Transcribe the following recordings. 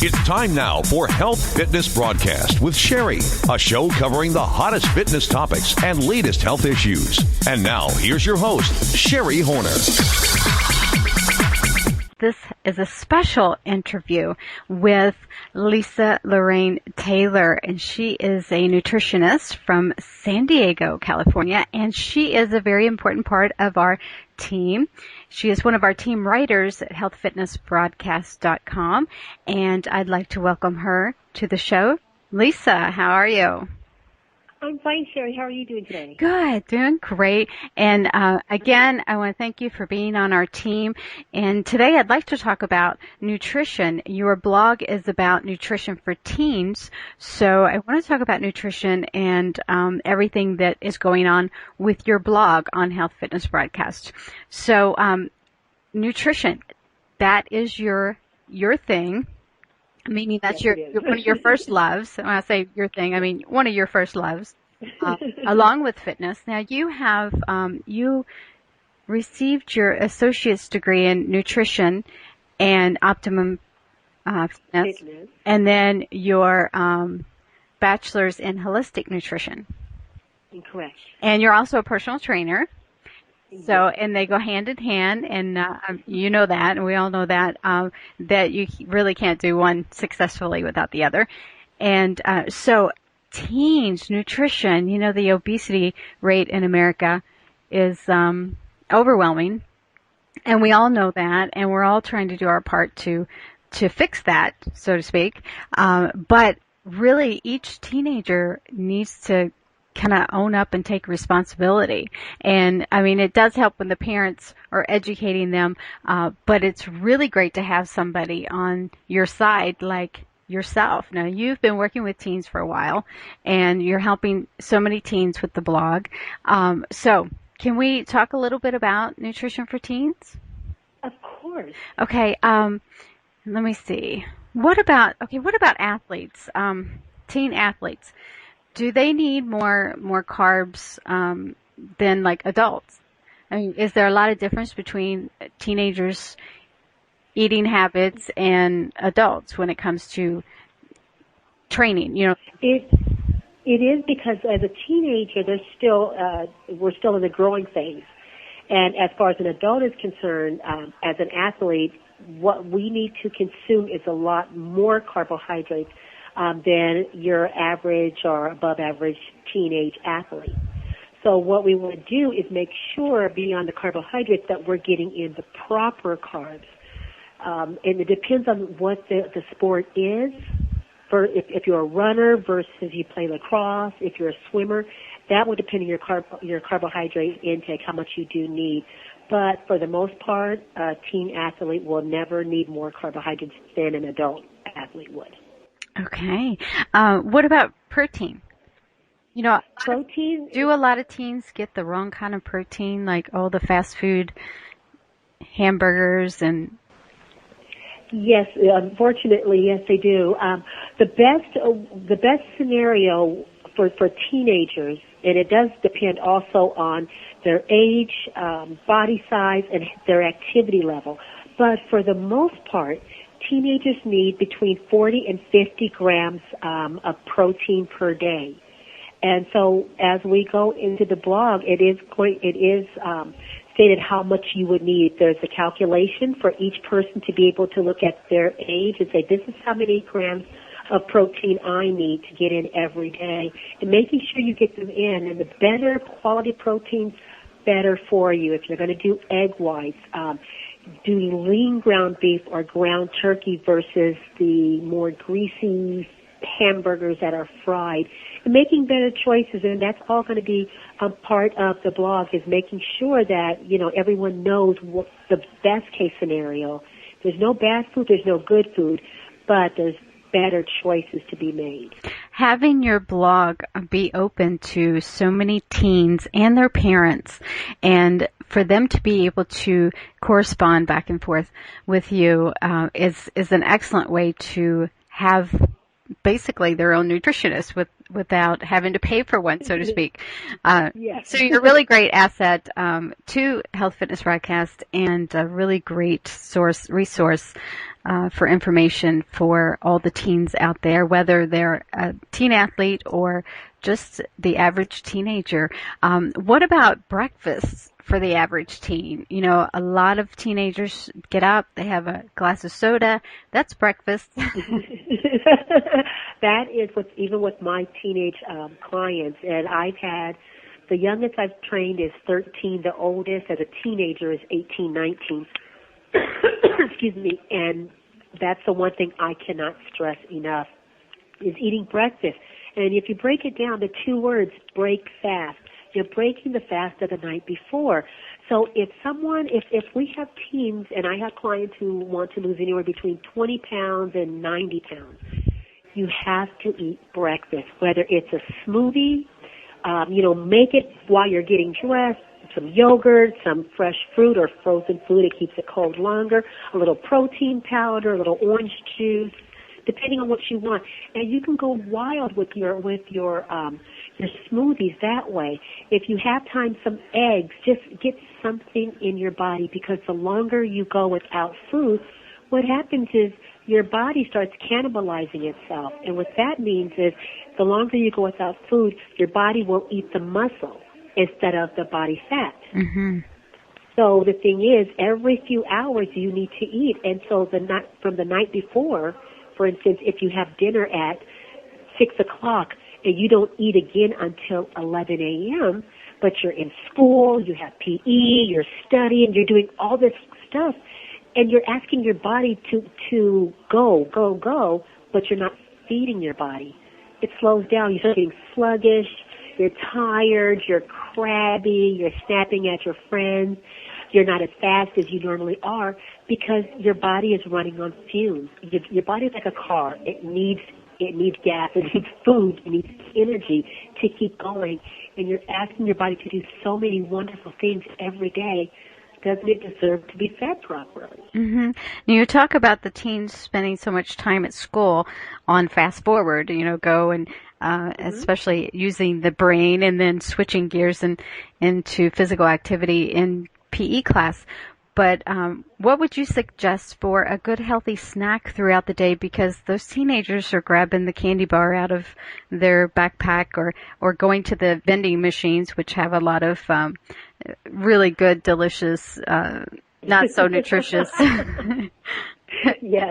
It's time now for Health Fitness Broadcast with Sherry, a show covering the hottest fitness topics and latest health issues. And now, here's your host, Sherry Horner. This is a special interview with Lorraine Taylor, and she is a nutritionist from San Diego, California, and she is a very important part of our team. She is one of our team writers at healthfitnessbroadcast.com, and I'd like to welcome her to the show. Lisa, how are you? I'm fine, Sherry. How are you doing today? Good, doing great. And again, I want to thank you for being on our team. And today I'd like to talk about nutrition. Your blog is about nutrition for teens. So I want to talk about nutrition and everything that is going on with your blog on Health Fitness Broadcast. So nutrition, that is your thing. Meaning that's yes, one of your first loves. When I say your thing, I mean one of your first loves, along with fitness. Now you have, you received your associate's degree in nutrition and optimum fitness, and then your bachelor's in holistic nutrition. Incorrect. And you're also a personal trainer. So, and they go hand in hand, and you know that, and we all know that, that you really can't do one successfully without the other. And so teens, nutrition, you know, the obesity rate in America is overwhelming, and we all know that, and we're all trying to do our part to fix that, so to speak. But really, each teenager needs to kind of own up and take responsibility. And I mean, it does help when the parents are educating them, but it's really great to have somebody on your side like yourself. Now, you've been working with teens for a while, and you're helping so many teens with the blog. So can we talk a little bit about nutrition for teens? Of course. Okay. Let me see. What about athletes, teen athletes? Do they need more carbs than like adults? I mean, is there a lot of difference between teenagers' eating habits and adults when it comes to training? You know, it is, because as a teenager, we're still in the growing phase, and as far as an adult is concerned, as an athlete, what we need to consume is a lot more carbohydrates than your average or above average teenage athlete. So what we want to do is make sure, beyond the carbohydrates, that we're getting in the proper carbs. And it depends on what the sport is. For if you're a runner versus you play lacrosse, if you're a swimmer, that would depend on your carbohydrate intake, how much you do need. But for the most part, a teen athlete will never need more carbohydrates than an adult athlete would. Okay. What about protein? You know, protein. Do a lot of teens get the wrong kind of protein, like the fast food hamburgers and? Yes, unfortunately, yes, they do. The best scenario for teenagers, and it does depend also on their age, body size, and their activity level. But for the most part, teenagers need between 40 and 50 grams of protein per day. And so as we go into the blog, it is stated how much you would need. There's a calculation for each person to be able to look at their age and say, this is how many grams of protein I need to get in every day. And making sure you get them in. And the better quality proteins, better for you. If you're going to do egg whites, do lean ground beef or ground turkey versus the more greasy hamburgers that are fried, and making better choices. And that's all going to be a part of the blog, is making sure that, you know, everyone knows what the best case scenario. There's no bad food, there's no good food, but there's better choices to be made. Having your blog be open to so many teens and their parents, and for them to be able to correspond back and forth with you is an excellent way to have basically their own nutritionist without having to pay for one, so to speak. Yes. So you're a really great asset to Health Fitness Broadcast, and a really great resource for information for all the teens out there, whether they're a teen athlete or just the average teenager. What about breakfast for the average teen? You know, a lot of teenagers get up, they have a glass of soda. That's breakfast. That is what's even with my teenage clients, and I've had the youngest I've trained is 13. The oldest as a teenager is 18, 19. Excuse me. And that's the one thing I cannot stress enough is eating breakfast. And if you break it down to two words, break fast. You're breaking the fast of the night before. So if we have teens, and I have clients who want to lose anywhere between 20 pounds and 90 pounds, you have to eat breakfast, whether it's a smoothie, make it while you're getting dressed, some yogurt, some fresh fruit or frozen food. It keeps it cold longer, a little protein powder, a little orange juice, depending on what you want. And you can go wild with your smoothies that way. If you have time, some eggs, just get something in your body, because the longer you go without food, what happens is your body starts cannibalizing itself. And what that means is the longer you go without food, your body will eat the muscle instead of the body fat. Mm-hmm. So the thing is, every few hours you need to eat. And so from the night before, for instance, if you have dinner at 6 o'clock and you don't eat again until 11 a.m., but you're in school, you have PE, you're studying, you're doing all this stuff, and you're asking your body to go, but you're not feeding your body. It slows down. You start getting sluggish, you're tired, you're crabby, you're snapping at your friends, you're not as fast as you normally are because your body is running on fumes. Your body is like a car. It needs gas, it needs food, it needs energy to keep going. And you're asking your body to do so many wonderful things every day. Doesn't it deserve to be fed properly? Mm-hmm. Now you talk about the teens spending so much time at school on fast forward, go and especially using the brain and then switching gears into physical activity in PE class. But what would you suggest for a good healthy snack throughout the day? Because those teenagers are grabbing the candy bar out of their backpack or going to the vending machines, which have a lot of really good, delicious, not so nutritious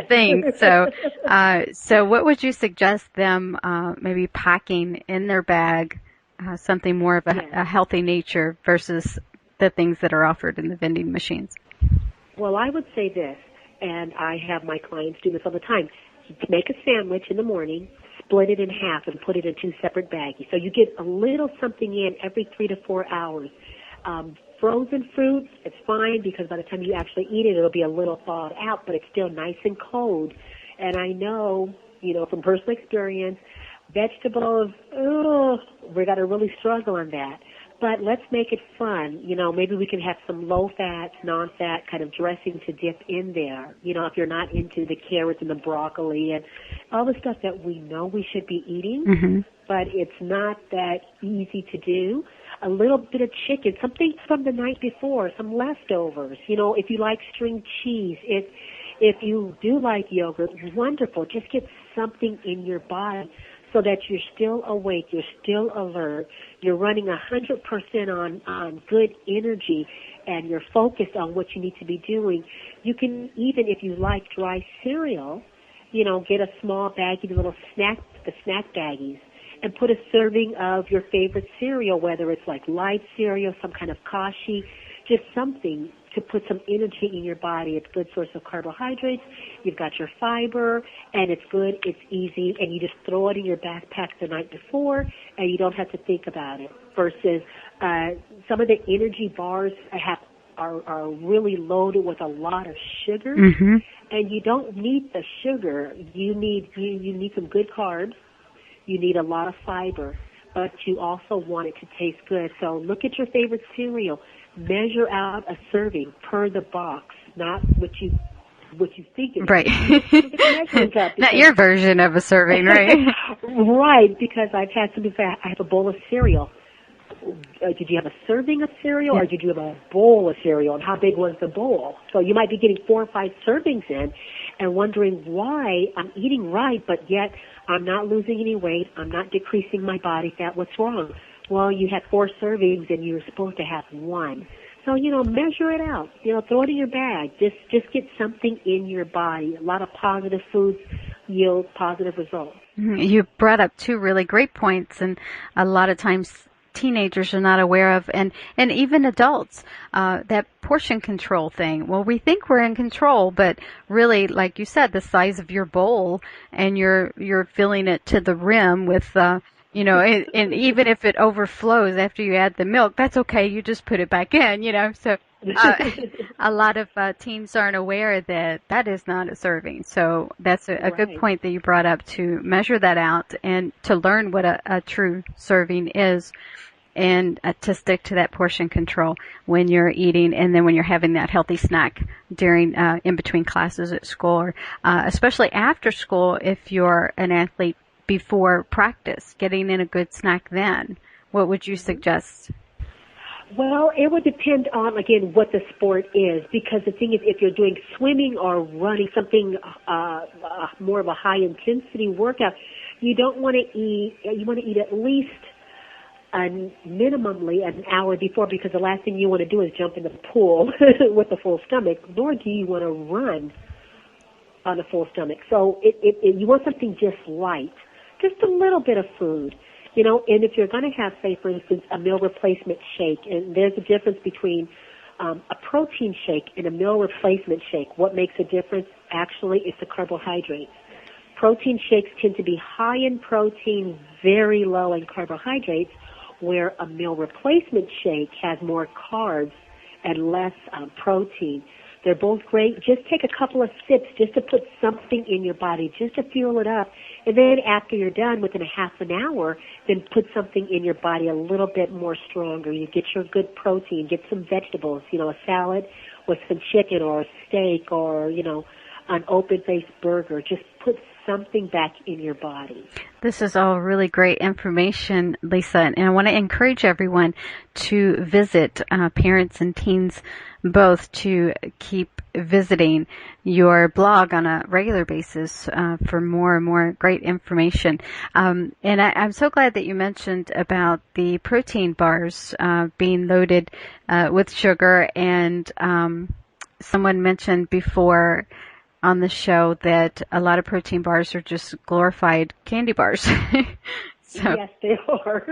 things. So what would you suggest them maybe packing in their bag, something more of a healthy nature versus the things that are offered in the vending machines? Well, I would say this, and I have my clients do this all the time. Make a sandwich in the morning, split it in half, and put it in two separate baggies. So you get a little something in every 3 to 4 hours. Frozen fruit, it's fine because by the time you actually eat it, it'll be a little thawed out, but it's still nice and cold. And I know, from personal experience, vegetables, we got to really struggle on that. But let's make it fun. Maybe we can have some low-fat, non-fat kind of dressing to dip in there. If you're not into the carrots and the broccoli and all the stuff that we know we should be eating, but it's not that easy to do. A little bit of chicken, something from the night before, some leftovers. If you like string cheese, if you do like yogurt, wonderful. Just get something in your body so that you're still awake, you're still alert, you're running 100% on good energy, and you're focused on what you need to be doing. You can even, if you like dry cereal, get a small baggie, the snack baggies, and put a serving of your favorite cereal, whether it's like light cereal, some kind of kashi, just something to put some energy in your body. It's a good source of carbohydrates. You've got your fiber, and it's good, it's easy, and you just throw it in your backpack the night before, and you don't have to think about it. Versus some of the energy bars are really loaded with a lot of sugar, and you don't need the sugar. You need some good carbs. You need a lot of fiber, but you also want it to taste good. So look at your favorite cereal. Measure out a serving per the box, not what you think it is. Right. Not your version of a serving, right? Right, because I've had some people say, I have a bowl of cereal. did you have a serving of cereal or did you have a bowl of cereal, and how big was the bowl? So you might be getting 4 or 5 servings in and wondering why I'm eating right, but yet I'm not losing any weight, I'm not decreasing my body fat. What's wrong? Well, you had 4 servings and you were supposed to have 1. So, measure it out. Throw it in your bag. Just get something in your body. A lot of positive foods yield positive results. You brought up 2 really great points, and a lot of times teenagers are not aware of, and even adults, that portion control thing. Well, we think we're in control, but really, like you said, the size of your bowl, and you're filling it to the rim with, and even if it overflows after you add the milk, that's okay. You just put it back in, so. A lot of teens aren't aware that is not a serving. So that's a good point that you brought up, to measure that out and to learn what a true serving is, and to stick to that portion control when you're eating, and then when you're having that healthy snack during in between classes at school, or especially after school if you're an athlete, before practice, getting in a good snack then. What would you suggest? Well, it would depend on, again, what the sport is, because the thing is, if you're doing swimming or running, something more of a high-intensity workout, you don't want to eat, you want to eat at least minimally an hour before, because the last thing you want to do is jump in the pool with a full stomach, nor do you want to run on a full stomach. So you want something just light, just a little bit of food. And if you're going to have, say, for instance, a meal replacement shake, and there's a difference between a protein shake and a meal replacement shake. What makes a difference? Actually, it's the carbohydrates. Protein shakes tend to be high in protein, very low in carbohydrates, where a meal replacement shake has more carbs and less protein. They're both great. Just take a couple of sips just to put something in your body, just to fuel it up. And then after you're done, within a half an hour, then put something in your body a little bit more stronger. You get your good protein, get some vegetables, a salad with some chicken or a steak or, an open-faced burger. Just put something back in your body. This is all really great information, Lisa, and I want to encourage everyone to visit, parents and teens both, to keep visiting your blog on a regular basis for more and more great information. And I'm so glad that you mentioned about the protein bars being loaded with sugar, and someone mentioned before on the show that a lot of protein bars are just glorified candy bars. Yes, they are.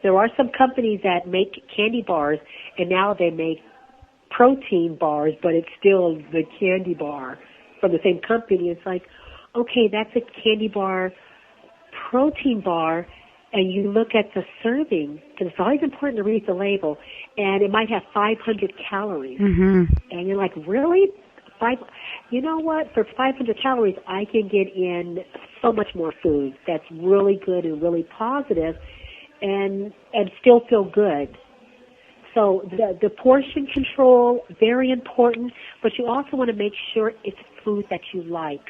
There are some companies that make candy bars, and now they make protein bars, but it's still the candy bar from the same company. It's like, okay, that's a candy bar, protein bar, and you look at the serving, because it's always important to read the label, and it might have 500 calories. Mm-hmm. And you're like, really? You know what? For 500 calories, I can get in so much more food that's really good and really positive, and still feel good. So the portion control, very important, but you also want to make sure it's food that you like,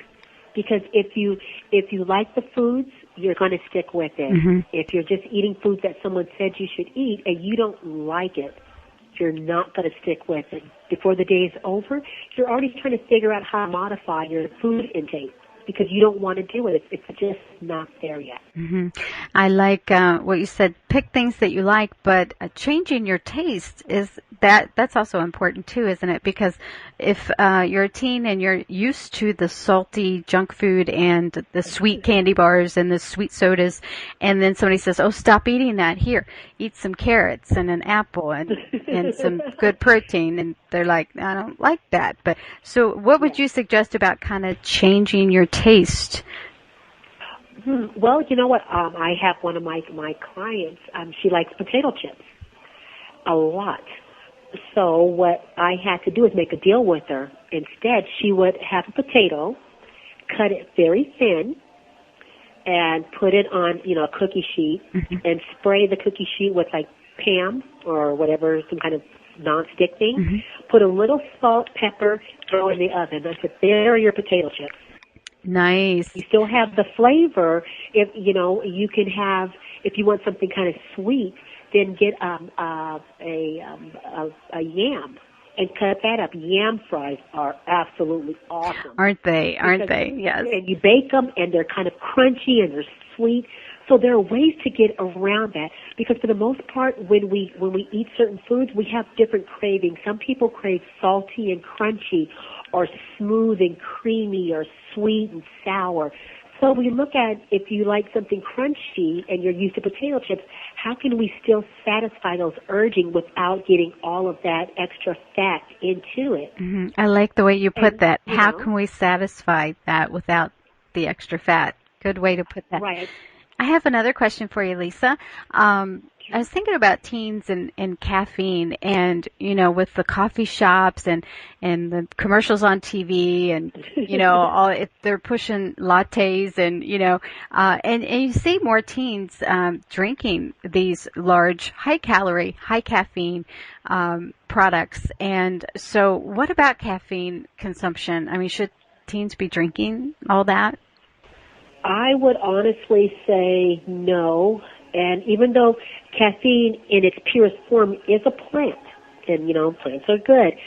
because if you like the foods, you're going to stick with it. Mm-hmm. If you're just eating foods that someone said you should eat and you don't like it, you're not going to stick with it. Before the day is over, you're already trying to figure out how to modify your food intake, because you don't want to do it. It's just not there yet. Mm-hmm. I like what you said. Pick things that you like, but changing your taste that's also important too, isn't it? Because if you're a teen and you're used to the salty junk food and the sweet candy bars and the sweet sodas, and then somebody says, "Oh, stop eating that. Here, eat some carrots and an apple and some good protein," and they're like, "I don't like that." But so, what would you suggest about kind of changing your taste? Well, you know what? I have one of my clients. She likes potato chips a lot. So what I had to do is make a deal with her. Instead, she would have a potato, cut it very thin, and put it on, a cookie sheet, mm-hmm. and spray the cookie sheet with like Pam or whatever, some kind of non-stick thing. Mm-hmm. Put a little salt, pepper, throw in the oven. I said, there are your potato chips. Nice. You still have the flavor. If you can have, if you want something kind of sweet, then get a yam and cut that up. Yam fries are absolutely awesome. Aren't they? Yes. And you bake them, and they're kind of crunchy and they're sweet. So there are ways to get around that, because for the most part, when we eat certain foods, we have different cravings. Some people crave salty and crunchy, or smooth and creamy, or sweet and sour. So we look at, if you like something crunchy and you're used to potato chips, how can we still satisfy those urging without getting all of that extra fat into it? Mm-hmm. I like the way you put that. How can we satisfy that without the extra fat? Good way to put that. Right. I have another question for you, Lisa. I was thinking about teens and caffeine, and, with the coffee shops and the commercials on TV, and, if they're pushing lattes, and, and you see more teens, drinking these large, high calorie, high caffeine, products. And so what about caffeine consumption? I mean, should teens be drinking all that? I would honestly say no. And even though caffeine in its purest form is a plant, and, plants are good,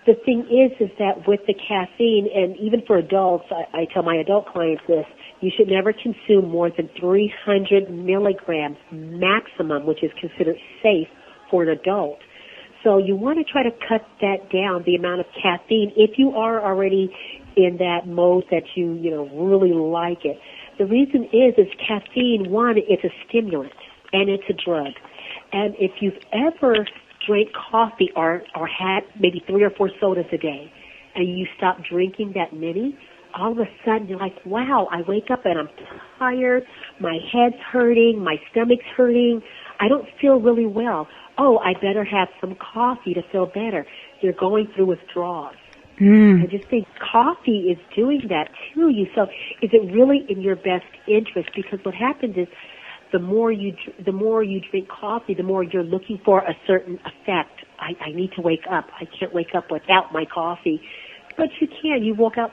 the thing is that with the caffeine, and even for adults, I tell my adult clients this, you should never consume more than 300 milligrams maximum, which is considered safe for an adult. So you want to try to cut that down, the amount of caffeine, if you are already in that mode that you really like it. The reason is caffeine, one, it's a stimulant, and it's a drug. And if you've ever drank coffee or had maybe 3 or 4 sodas a day, and you stop drinking that many, all of a sudden you're like, wow, I wake up and I'm tired, my head's hurting, my stomach's hurting, I don't feel really well. Oh, I better have some coffee to feel better. You're going through withdrawals. I just think coffee is doing that to you. So is it really in your best interest? Because what happens is the more you drink coffee, the more you're looking for a certain effect. I need to wake up. I can't wake up without my coffee. But you can. You woke up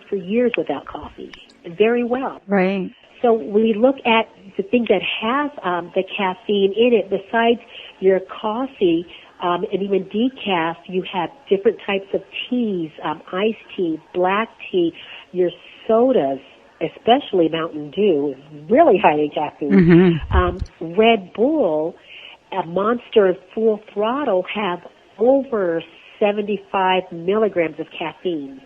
for years without coffee. Very well. Right. So we look at the things that have the caffeine in it. Besides your coffee, and even decaf, you have different types of teas, iced tea, black tea, your sodas, especially Mountain Dew, is really high in caffeine. Mm-hmm. Red Bull, Monster, Full Throttle have over 75 milligrams of caffeine.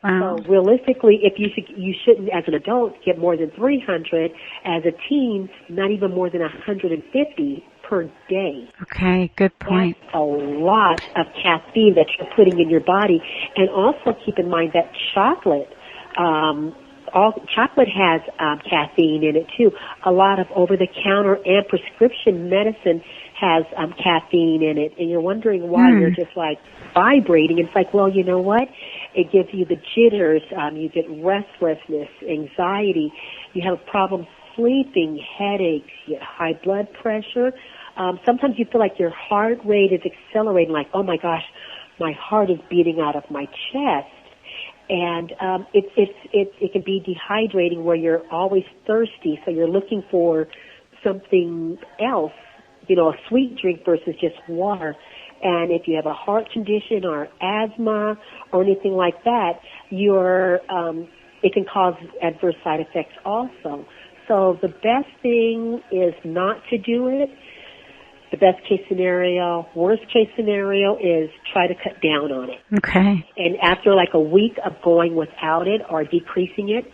Wow. So realistically, you shouldn't, as an adult, get more than 300. As a teen, not even more than 150 per day. Okay, good point. That's a lot of caffeine that you're putting in your body. And also keep in mind that chocolate has caffeine in it too. A lot of over-the-counter and prescription medicine has caffeine in it. And you're wondering why you're just like vibrating. It's like, well, you know what? It gives you the jitters. You get restlessness, anxiety. You have problems sleeping, headaches, you get high blood pressure. Sometimes you feel like your heart rate is accelerating, like, oh my gosh, my heart is beating out of my chest. And it can be dehydrating, where you're always thirsty, so you're looking for something else, a sweet drink versus just water. And if you have a heart condition or asthma or anything like that, it can cause adverse side effects also. So the best thing is not to do it. The best case scenario, worst case scenario is try to cut down on it. Okay. And after like a week of going without it or decreasing it,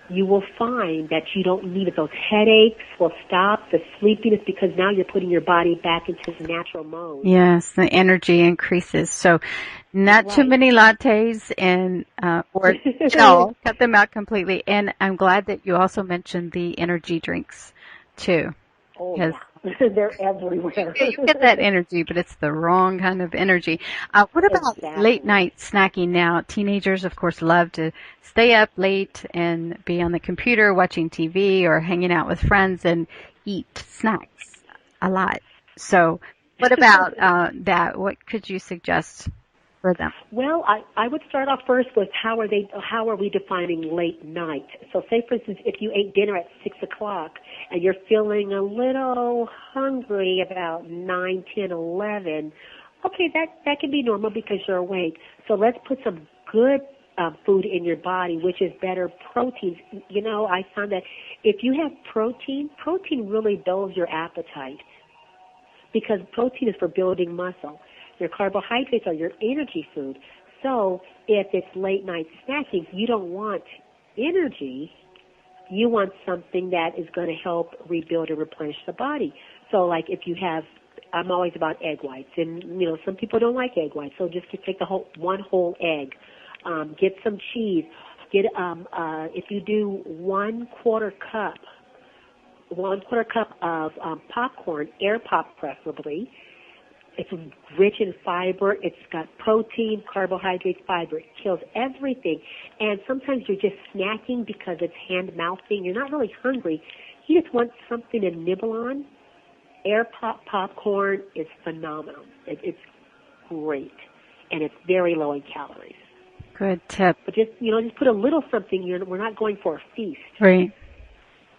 you will find that you don't need it. Those headaches will stop, the sleepiness, because now you're putting your body back into its natural mode. Yes, the energy increases. So not too many lattes, and or no, cut them out completely. And I'm glad that you also mentioned the energy drinks too. Oh, yeah. They're everywhere. You get that energy, but it's the wrong kind of energy. What about late night snacking now? Teenagers, of course, love to stay up late and be on the computer watching TV or hanging out with friends and eat snacks a lot. So what about that? What could you suggest for them? Well, I would start off first with how are we defining late night? So say, for instance, if you ate dinner at 6 o'clock and you're feeling a little hungry about 9, 10, 11, okay, that can be normal because you're awake. So let's put some good food in your body, which is better proteins. You know, I found that if you have protein really dulls your appetite because protein is for building muscle. Your carbohydrates are your energy food. So if it's late night snacking, you don't want energy. You want something that is going to help rebuild and replenish the body. So like if you have, I'm always about egg whites, and you know some people don't like egg whites, so just to take one whole egg, get some cheese, get if you do 1/4 cup of popcorn, air pop preferably. It's rich in fiber. It's got protein, carbohydrates, fiber. It kills everything. And sometimes you're just snacking because it's hand-mouth thing. You're not really hungry. You just want something to nibble on. Air popcorn is phenomenal. It's great. And it's very low in calories. Good tip. But just put a little something. We're not going for a feast. Right.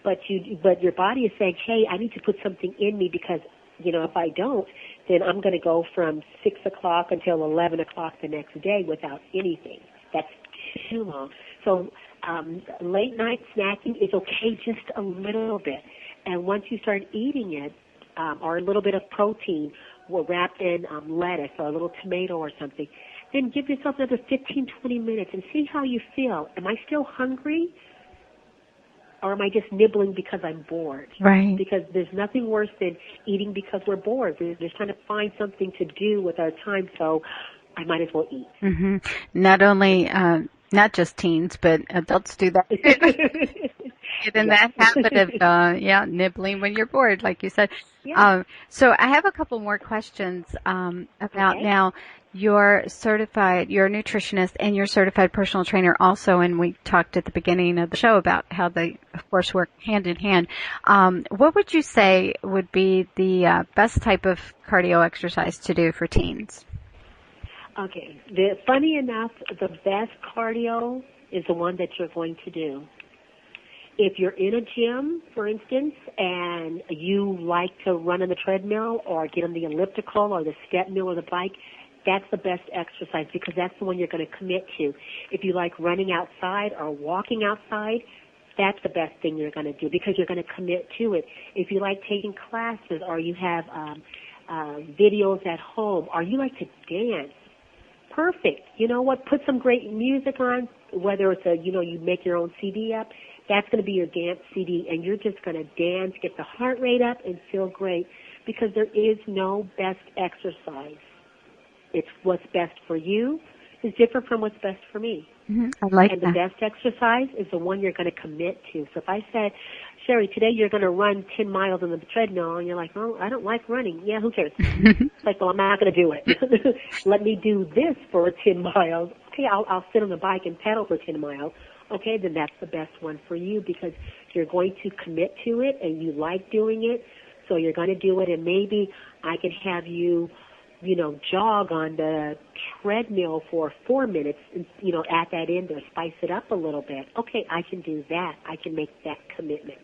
But your body is saying, hey, I need to put something in me because, if I don't, then I'm going to go from 6 o'clock until 11 o'clock the next day without anything. That's too long. So late night snacking is okay just a little bit. And once you start eating it, or a little bit of protein wrapped in lettuce or a little tomato or something, then give yourself another 15, 20 minutes and see how you feel. Am I still hungry? Or am I just nibbling because I'm bored? Right. Because there's nothing worse than eating because we're bored. We're just trying to find something to do with our time, so I might as well eat. Mm-hmm. Not only, not just teens, but adults do that too. Get in that habit of, nibbling when you're bored, like you said. Yeah. So I have a couple more questions about now. You're a nutritionist and you're a certified personal trainer also, and we talked at the beginning of the show about how they, of course, work hand in hand. What would you say would be the best type of cardio exercise to do for teens? Okay. Funny enough, the best cardio is the one that you're going to do. If you're in a gym, for instance, and you like to run on the treadmill or get on the elliptical or the step mill or the bike, that's the best exercise because that's the one you're going to commit to. If you like running outside or walking outside, that's the best thing you're going to do because you're going to commit to it. If you like taking classes or you have videos at home or you like to dance, perfect. You know what? Put some great music on, whether it's you make your own CD up. That's going to be your dance CD, and you're just going to dance, get the heart rate up, and feel great because there is no best exercise. It's what's best for you is different from what's best for me. Mm-hmm. I like and that. And the best exercise is the one you're going to commit to. So if I said, Sherry, today you're going to run 10 miles on the treadmill, and you're like, oh, I don't like running. Yeah, who cares? It's like, well, I'm not going to do it. Let me do this for 10 miles. Okay, I'll sit on the bike and pedal for 10 miles. Okay, then that's the best one for you because you're going to commit to it and you like doing it, so you're going to do it. And maybe I can have you, jog on the treadmill for 4 minutes and, at that end or spice it up a little bit. Okay, I can do that. I can make that commitment.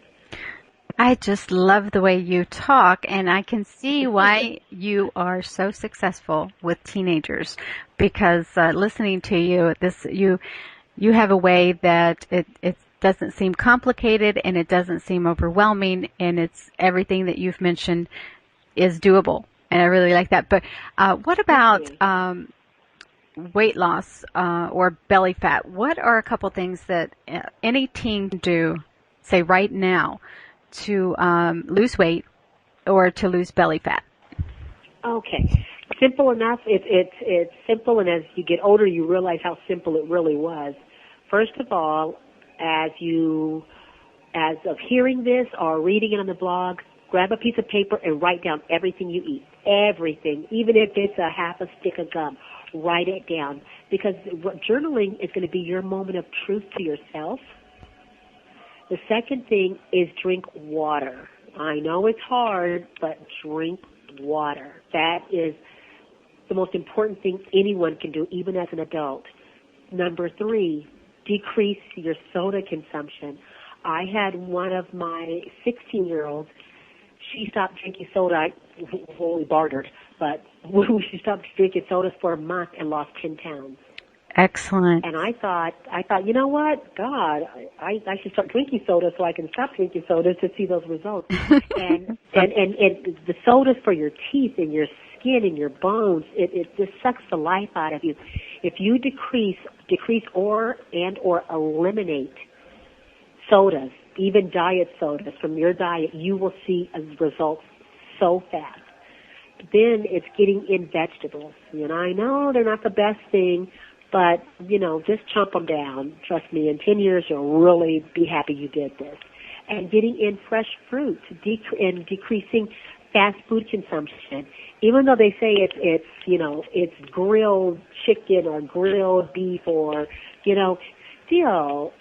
I just love the way you talk, and I can see why you are so successful with teenagers because listening to you, you have a way that it doesn't seem complicated and it doesn't seem overwhelming, and it's everything that you've mentioned is doable, and I really like that. But what about weight loss or belly fat? What are a couple things that any teen can do, say right now, to lose weight or to lose belly fat? Okay. Simple enough. It's simple, and as you get older, you realize how simple it really was. First of all, as of hearing this or reading it on the blog, grab a piece of paper and write down everything you eat. Everything. Even if it's a half a stick of gum, write it down. Because journaling is going to be your moment of truth to yourself. The second thing is drink water. I know it's hard, but drink water. That is the most important thing anyone can do, even as an adult. Number 3, decrease your soda consumption. I had one of my 16-year-olds, she stopped drinking soda. We bartered, but she stopped drinking sodas for a month and lost 10 pounds. Excellent. And I thought, you know what? God, I should start drinking soda so I can stop drinking soda to see those results. and the sodas for your teeth and your skin and your bones, it just sucks the life out of you. If you decrease or eliminate sodas, even diet sodas from your diet, you will see results so fast. Then it's getting in vegetables. And I know they're not the best thing, but, just chomp them down. Trust me, in 10 years you'll really be happy you did this. And getting in fresh fruit and decreasing fast food consumption. Even though they say it's grilled chicken or grilled beef or, still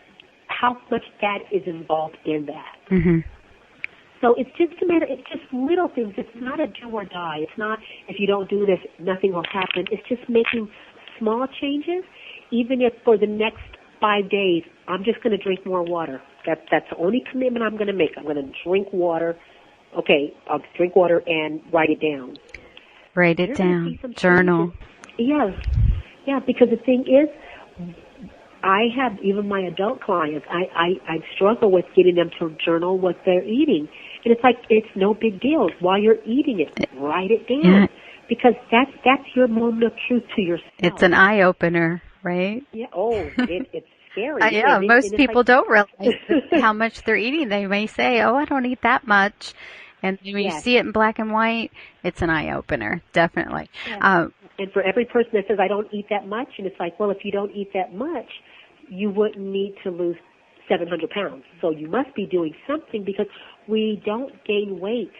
how much fat is involved in that. Mm-hmm. So it's just little things. It's not a do or die. It's not, if you don't do this, nothing will happen. It's just making small changes. Even if for the next 5 days, I'm just going to drink more water. That's the only commitment I'm going to make. I'm going to drink water. Okay, I'll drink water and write it down. Write it down. Journal. Yes. Yeah, because the thing is, I have even my adult clients, I struggle with getting them to journal what they're eating. And it's like, it's no big deal. While you're eating it, write it down. Yeah. Because that's your moment of truth to yourself. It's an eye-opener, right? Yeah. Oh, it's scary. Yeah, most people don't realize how much they're eating. They may say, oh, I don't eat that much. And when you see it in black and white, it's an eye-opener, definitely. Yeah. And for every person that says, I don't eat that much, and it's like, well, if you don't eat that much, you wouldn't need to lose 700 pounds. So you must be doing something, because we don't gain weight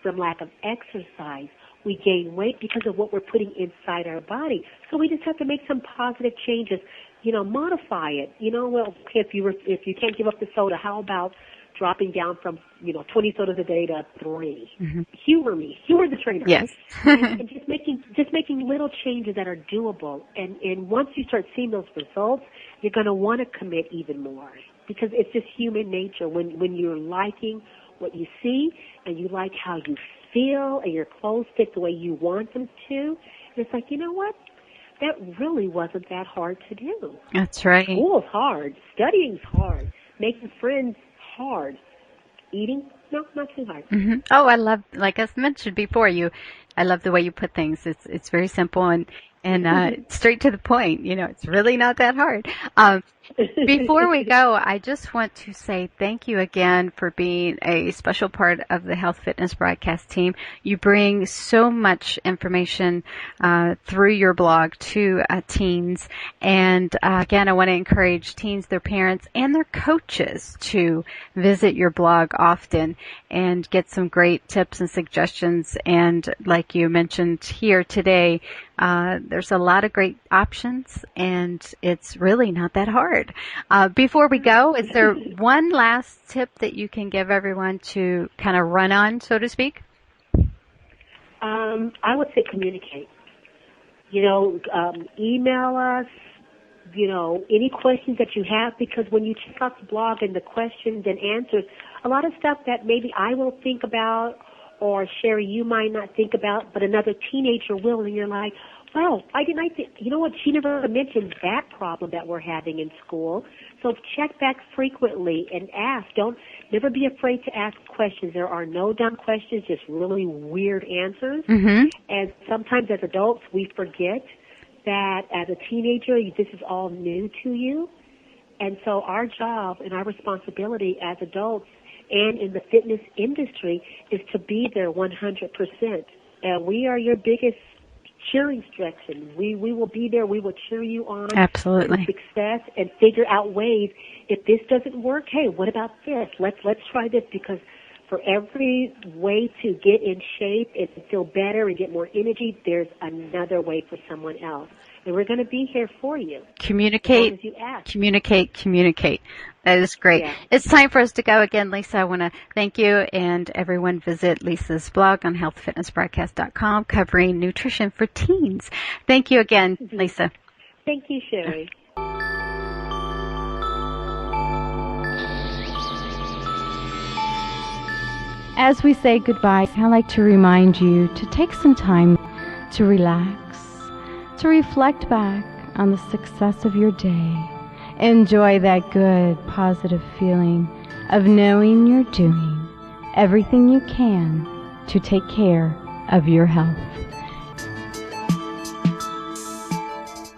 from lack of exercise. We gain weight because of what we're putting inside our body. So we just have to make some positive changes, modify it. Well, if you can't give up the soda, how about dropping down from, 20 sodas a day to 3. Mm-hmm. Humor me. Humor the trainer. Yes. and just making little changes that are doable. And once you start seeing those results, you're going to want to commit even more, because it's just human nature. When you're liking what you see and you like how you feel and your clothes fit the way you want them to, it's like, you know what? That really wasn't that hard to do. That's right. School's hard. Studying's hard. Making friends, hard. Eating, no, not too hard. Mm-hmm. Oh, I love, like I mentioned before, I love the way you put things. It's very simple and straight to the point. It's really not that hard. Before we go, I just want to say thank you again for being a special part of the Health Fitness broadcast team. You bring so much information through your blog to teens. And again, I want to encourage teens, their parents, and their coaches to visit your blog often and get some great tips and suggestions. And like you mentioned here today, there's a lot of great options, and it's really not that hard. Before we go, is there one last tip that you can give everyone to kind of run on, so to speak? I would say communicate. Email us, any questions that you have, because when you check out the blog and the questions and answers, a lot of stuff that maybe I will think about, or Sherry, you might not think about, but another teenager will, and you're like, well, you know what, she never mentioned that problem that we're having in school. So check back frequently and ask. Never be afraid to ask questions. There are no dumb questions, just really weird answers. Mm-hmm. And sometimes as adults, we forget that as a teenager, this is all new to you. And so our job and our responsibility as adults and in the fitness industry is to be there 100%. And we are your biggest cheering section. We will be there. We will cheer you on. Absolutely. Success, and figure out ways. If this doesn't work, hey, what about this? Let's try this, because for every way to get in shape and feel better and get more energy, there's another way for someone else. And we're going to be here for you. Communicate, as long as you ask. communicate. That is great. Yeah. It's time for us to go again, Lisa. I want to thank you, and everyone visit Lisa's blog on healthfitnessbroadcast.com covering nutrition for teens. Thank you again, Lisa. Thank you, Sherry. As we say goodbye, I'd like to remind you to take some time to relax, to reflect back on the success of your day. Enjoy that good, positive feeling of knowing you're doing everything you can to take care of your health.